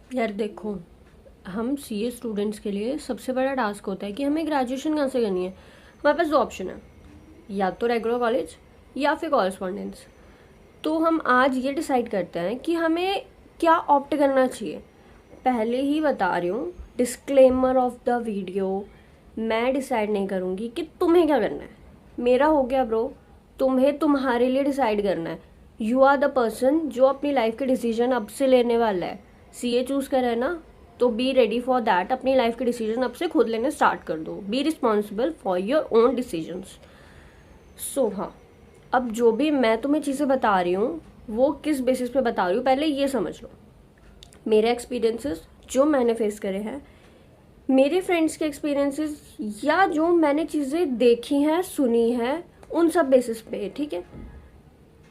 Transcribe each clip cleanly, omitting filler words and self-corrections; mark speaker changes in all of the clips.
Speaker 1: यार देखो, हम सीए स्टूडेंट्स के लिए सबसे बड़ा टास्क होता है कि हमें ग्रेजुएशन कहाँ से करनी है। हमारे पास दो ऑप्शन है, या तो रेगुलर कॉलेज या फिर कॉरेस्पॉन्डेंस। तो हम आज ये डिसाइड करते हैं कि हमें क्या ऑप्ट करना चाहिए। पहले ही बता रही हूँ, डिस्क्लेमर ऑफ द वीडियो, मैं डिसाइड नहीं करूँगी कि तुम्हें क्या करना है। मेरा हो गया ब्रो, तुम्हें तुम्हारे लिए डिसाइड करना है। यू आर द पर्सन जो अपनी लाइफ के डिसीजन अब से लेने वाला है। सीए चूज़ कर है ना, तो बी रेडी फॉर दैट। अपनी लाइफ के डिसीजन अब से खुद लेने स्टार्ट कर दो। Be responsible for your own decisions. So हाँ, अब जो भी मैं तुम्हें चीज़ें बता रही हूँ वो किस बेसिस पे बता रही हूँ पहले ये समझ लो। मेरे एक्सपीरियंसेस जो मैंने फेस करे हैं, मेरे फ्रेंड्स के एक्सपीरियंसेस, या जो मैंने चीज़ें देखी हैं सुनी हैं, उन सब बेसिस पे। ठीक है,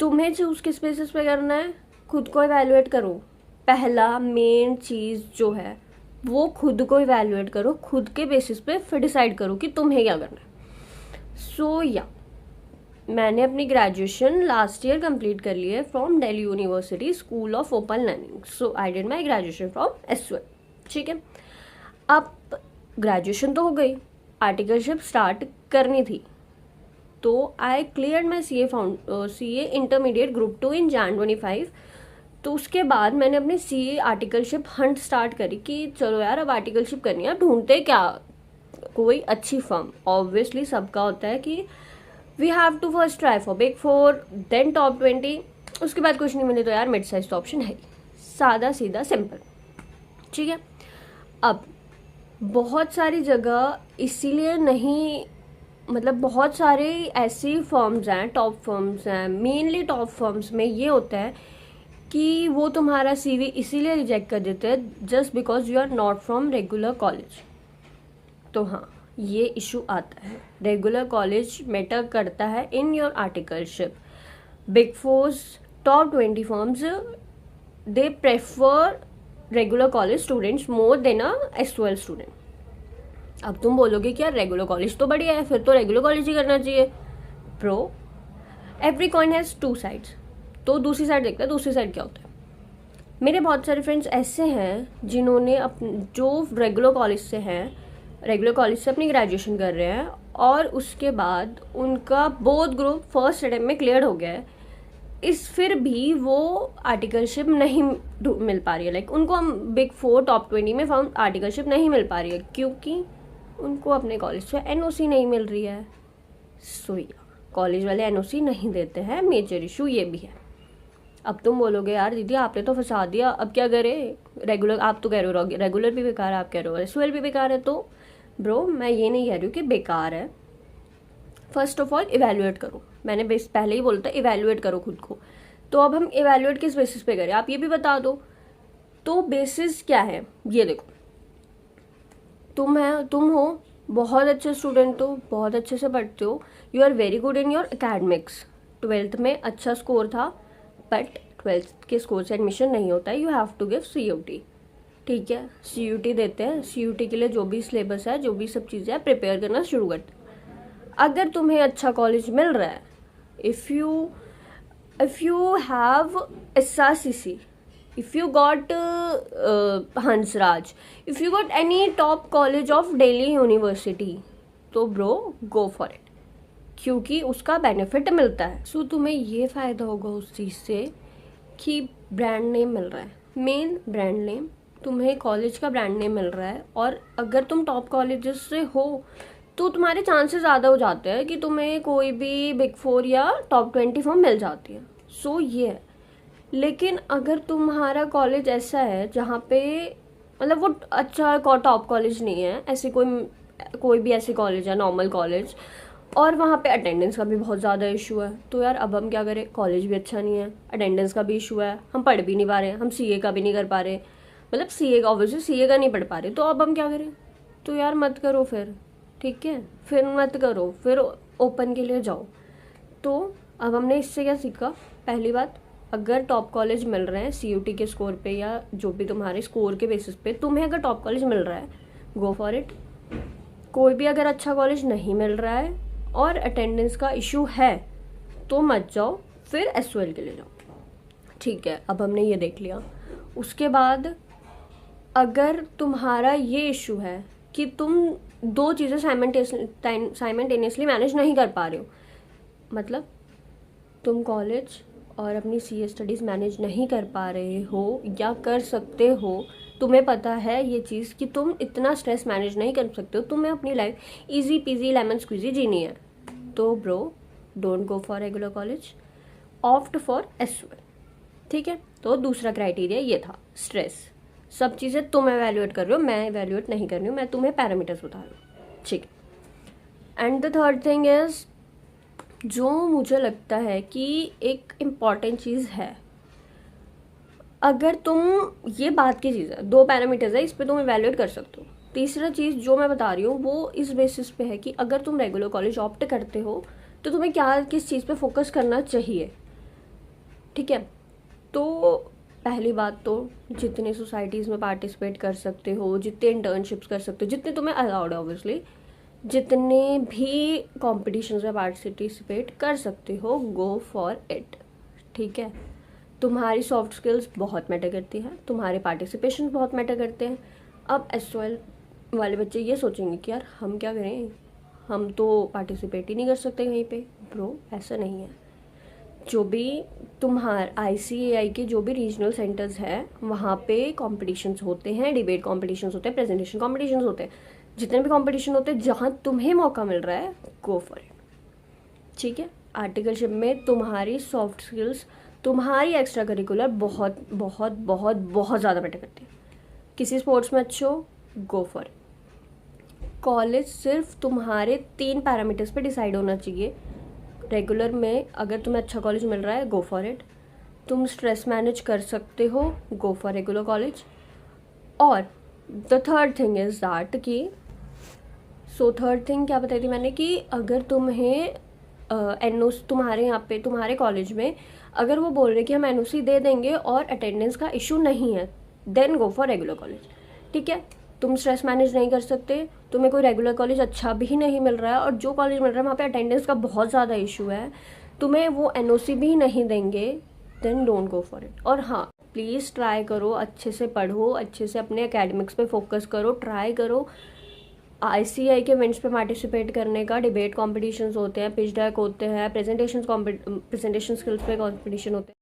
Speaker 1: तुम्हें चूज़ किस बेसिस पे करना है, खुद को इवैल्यूएट करो। पहला मेन चीज़ जो है वो खुद को इवैल्यूएट करो, खुद के बेसिस पे फिर डिसाइड करो कि तुम्हें क्या करना है। सो या मैंने अपनी ग्रेजुएशन लास्ट ईयर कंप्लीट कर ली है from Delhi university school of open learning. So I did my graduation from as well. ठीक है, अब ग्रेजुएशन तो हो गई, आर्टिकलशिप स्टार्ट करनी थी। तो I clear my C A intermediate group 2 in Jan 25। तो उसके बाद मैंने अपनी C A articleship hunt start करी कि चलो यार अब आर्टिकलशिप करनी है। ढूंढते क्या, कोई अच्छी फर्म। ऑब्वियसली सबका होता है कि we have to first try for big 4, then top 20। उसके बाद कुछ नहीं मिले तो यार मिड साइज तो ऑप्शन है ही। सादा सीधा सिंपल। ठीक है, अब बहुत सारी जगह इसीलिए नहीं, मतलब बहुत सारे ऐसी फर्म्स हैं, टॉप फर्म्स हैं, मेनली टॉप फर्म्स में ये होता है कि वो तुम्हारा सीवी इसीलिए रिजेक्ट कर देते हैं just because you are not from regular college. तो हाँ, ये इशू आता है। रेगुलर कॉलेज मैटर करता है in your articleship. Big fours, top 20 firms, they prefer regular college students more than a एस12 स्टूडेंट। अब तुम बोलोगे कि यार रेगुलर कॉलेज तो बढ़िया है, फिर तो रेगुलर कॉलेज ही करना चाहिए। Pro, every coin has two sides. तो दूसरी साइड देखते हैं, दूसरी साइड क्या होता है। मेरे बहुत सारे फ्रेंड्स ऐसे हैं जिन्होंने जो रेगुलर कॉलेज से हैं, रेगुलर कॉलेज से अपनी ग्रेजुएशन कर रहे हैं और उसके बाद उनका बोथ ग्रुप फर्स्ट अटेम्प्ट में क्लियर हो गया है। इस फिर भी वो आर्टिकलशिप नहीं मिल पा रही है। लाइक उनको हम बिग 4 टॉप 20 में फाउंड आर्टिकलशिप नहीं मिल पा रही है क्योंकि उनको अपने कॉलेज से एनओसी नहीं मिल रही है। सो कॉलेज वाले एनओसी नहीं देते हैं, मेजर इशू ये भी है। अब तुम बोलोगे यार दीदी आपने तो फंसा दिया, अब क्या करें। रेगुलर, आप तो कह रहे हो रेगुलर भी बेकार है, आप कह रहे हो एसयूएल भी बेकार है। तो ब्रो मैं ये नहीं कह रही हूँ कि बेकार है। फर्स्ट ऑफ ऑल इवैल्यूएट करो, मैंने पहले ही बोला था इवैल्यूएट करो खुद को। तो अब हम इवैल्यूएट किस बेसिस पे करें, आप ये भी बता दो। तो बेसिस क्या है ये देखो, तुम हो बहुत अच्छे स्टूडेंट हो, बहुत अच्छे से पढ़ते हो, you are very good in your academics. 12th में अच्छा स्कोर था, बट 12th के स्कोर से एडमिशन नहीं होता है, you have to give CUT। ठीक है, CUT देते हैं, CUT के लिए जो भी सिलेबस है, जो भी सब चीज़ें हैं, प्रिपेयर करना शुरू करते हैं। अगर तुम्हें अच्छा कॉलेज मिल रहा है, if you have SRCC, if you got Hansraj, if you got any top college of Delhi University, तो ब्रो गो फॉर इट, क्योंकि उसका बेनिफिट मिलता है। सो तुम्हें ये फ़ायदा होगा उस चीज़ से कि ब्रांड नेम मिल रहा है, मेन ब्रांड नेम, तुम्हें कॉलेज का ब्रांड नेम मिल रहा है। और अगर तुम टॉप कॉलेजेस से हो तो तुम्हारे चांसेस ज़्यादा हो जाते हैं कि तुम्हें कोई भी बिग 4 या टॉप 20 फॉर्म मिल जाती है। सो ये है। लेकिन अगर तुम्हारा कॉलेज ऐसा है जहाँ पे मतलब वो अच्छा टॉप कॉलेज नहीं है, ऐसे कोई भी ऐसी कॉलेज है नॉर्मल कॉलेज, और वहाँ पे अटेंडेंस का भी बहुत ज़्यादा इशू है, तो यार अब हम क्या करें। कॉलेज भी अच्छा नहीं है, अटेंडेंस का भी इशू है, हम पढ़ भी नहीं पा रहे, हम सीए का भी नहीं कर पा रहे, मतलब सीए का ऑब्वियसली सीए का नहीं पढ़ पा रहे, तो अब हम क्या करें। तो यार मत करो फिर, ठीक है, फिर मत करो, फिर ओपन के लिए जाओ। तो अब हमने इससे क्या सीखा, पहली बात, अगर टॉप कॉलेज मिल रहे हैं CUT के स्कोर पे या जो भी तुम्हारे स्कोर के बेसिस पे, तुम्हें अगर टॉप कॉलेज मिल रहा है गो फॉर इट। कोई भी अगर अच्छा कॉलेज नहीं मिल रहा है और अटेंडेंस का इशू है तो मत जाओ, फिर SOL के लिए जाओ। ठीक है, अब हमने ये देख लिया। उसके बाद अगर तुम्हारा ये इशू है कि तुम दो चीज़ें साइमल्टेनियसली मैनेज नहीं कर पा रहे हो, मतलब तुम कॉलेज और अपनी सीए स्टडीज़ मैनेज नहीं कर पा रहे हो या कर सकते हो, तुम्हें पता है ये चीज़ कि तुम इतना स्ट्रेस मैनेज नहीं कर सकते हो, तुम्हें अपनी life easy peasy lemon squeezy जीनी है, तो bro don't go for regular college, opt for SOL. ठीक है, तो दूसरा क्राइटेरिया ये था, स्ट्रेस। सब चीज़ें तुम एवेल्यूएट कर रहे हो, मैं एवेल्यूएट नहीं कर रही हूँ, मैं तुम्हें पैरामीटर्स बता रही हूँ। ठीक है, and the third thing is, जो मुझे लगता है कि एक इम्पॉर्टेंट चीज़ है, अगर तुम, ये बात की चीज़ है, दो पैरामीटर्स है, इस पर तुम इवेल्यूएट कर सकते हो। तीसरा चीज़ जो मैं बता रही हूँ वो इस बेसिस पे है कि अगर तुम रेगुलर कॉलेज ऑप्ट करते हो तो तुम्हें क्या किस चीज़ पे फोकस करना चाहिए। ठीक है, तो पहली बात तो जितने सोसाइटीज़ में पार्टिसिपेट कर सकते हो, जितने इंटर्नशिप्स कर सकते हो, जितने तुम्हें अलाउड है ऑब्वियसली, जितने भी कॉम्पिटिशन्स में पार्टिसिपेट कर सकते हो, गो फॉर इट। ठीक है, तुम्हारी सॉफ्ट स्किल्स बहुत मैटर करती है, तुम्हारे पार्टिसिपेशन बहुत मैटर करते हैं। अब एसओएल वाले बच्चे ये सोचेंगे कि यार हम क्या करें, हम तो पार्टिसिपेट ही नहीं कर सकते कहीं पे। ब्रो ऐसा नहीं है, जो भी तुम्हारे आईसीएआई के जो भी रीजनल सेंटर्स हैं वहाँ पे कॉम्पिटिशन्स होते हैं, डिबेट कॉम्पिटिशन्स होते हैं, प्रेजेंटेशन कॉम्पिटिशन्स होते हैं, जितने भी कॉम्पिटिशन होते हैं जहाँ तुम्हें मौका मिल रहा है, गो फॉर इट। ठीक है, आर्टिकलशिप में तुम्हारी सॉफ्ट स्किल्स, तुम्हारी एक्स्ट्रा करिकुलर बहुत बहुत बहुत बहुत ज़्यादा मैटर करती है। किसी स्पोर्ट्स में अच्छे हो, गो फॉर इट। कॉलेज सिर्फ तुम्हारे 3 पैरामीटर्स पे डिसाइड होना चाहिए। रेगुलर में अगर तुम्हें अच्छा कॉलेज मिल रहा है, गो फॉर इट। तुम स्ट्रेस मैनेज कर सकते हो, गो फॉर रेगुलर कॉलेज। और the third thing is that कि थर्ड थिंग क्या बताई थी मैंने, कि अगर तुम्हें एनओसी तुम्हारे यहाँ पे तुम्हारे कॉलेज में अगर वो बोल रहे कि हम एनओसी दे देंगे और अटेंडेंस का इशू नहीं है, then go for regular college. ठीक है, तुम स्ट्रेस मैनेज नहीं कर सकते, तुम्हें कोई रेगुलर कॉलेज अच्छा भी नहीं मिल रहा है, और जो कॉलेज मिल रहा है वहाँ पे अटेंडेंस का बहुत ज़्यादा इशू है, तुम्हें वो एनओसी भी नहीं देंगे, then don't go for it. और हाँ, प्लीज़ ट्राई करो, अच्छे से पढ़ो, अच्छे से अपने एकेडमिक्स पे फोकस करो, ट्राई करो आईसीआई के इवेंट्स पे पार्टिसिपेट करने का। डिबेट कॉम्पिटिशन्स होते हैं, पिच डेक होते हैं, प्रेजेंटेशन स्किल्स पे कॉम्पिटिशन होते हैं।